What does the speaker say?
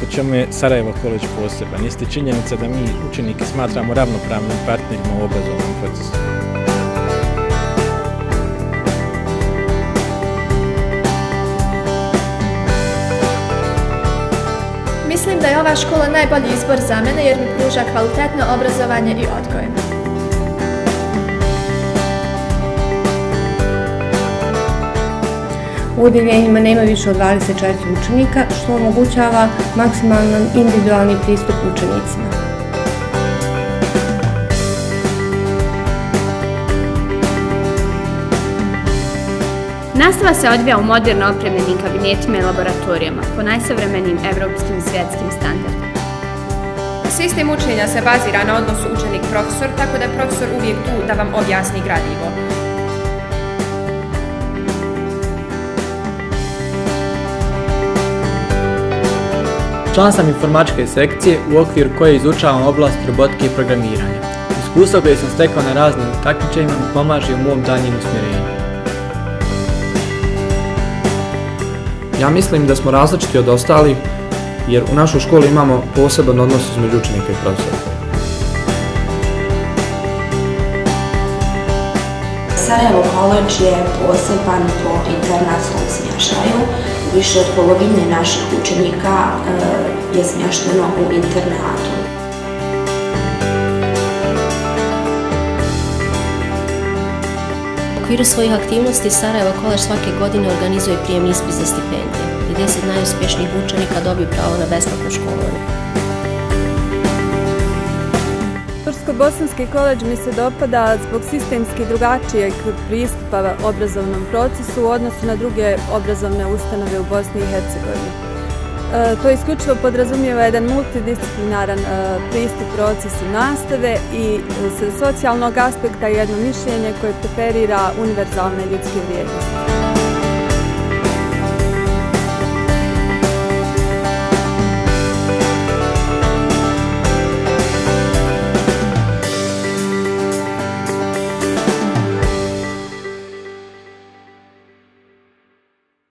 po čemu je Sarajevo College poseban jeste činjenica da mi učenike smatramo ravnopravnim partnerima u obrazovnom procesu. Mislim da je ova škola najbolji izbor za mene jer mi pruža kvalitetno obrazovanje i odgoj. U odeljenjima nema više od 24 učenika, što omogućava maksimalan individualni pristup učenicima. Nastava se odvija u moderno opremljenim kabinetima i laboratorijama po najsavremenijim evropskim i svjetskim standardima. Sistem učenja se bazira na odnosu učenik-profesor, tako da je profesor uvijek tu da vam objasni gradivo. Član sam informatičke sekcije u okviru koje izučavam oblast robotike i programiranja. Iskustvo koje sam stekao na raznim takmičenjima mi pomaže u mom daljnjem usmjerenju. Ja mislim da smo različiti od ostalih jer u našoj školi imamo poseban odnos između učenika i profesora. Sarajevo College je poseban po internatskom smještaju. Više od polovine naših učenika je smješteno u internatu. U okviru svojih aktivnosti Sarajevo College svake godine organizuje prijemni ispit za stipendije, gdje 10 najuspješnijih učenika dobiju pravo na besplatno školovanje. Tursko-bosanski koledž mi se dopada zbog sistemski drugačijeg pristupa obrazovnom procesu u odnosu na druge obrazovne ustanove u Bosni i Hercegovini. To isključivo podrazumijeva jedan multidisciplinaran pristup procesu nastave i sa socijalnog aspekta jedno mišljenje koje preferira univerzalne ljudske vrijednosti.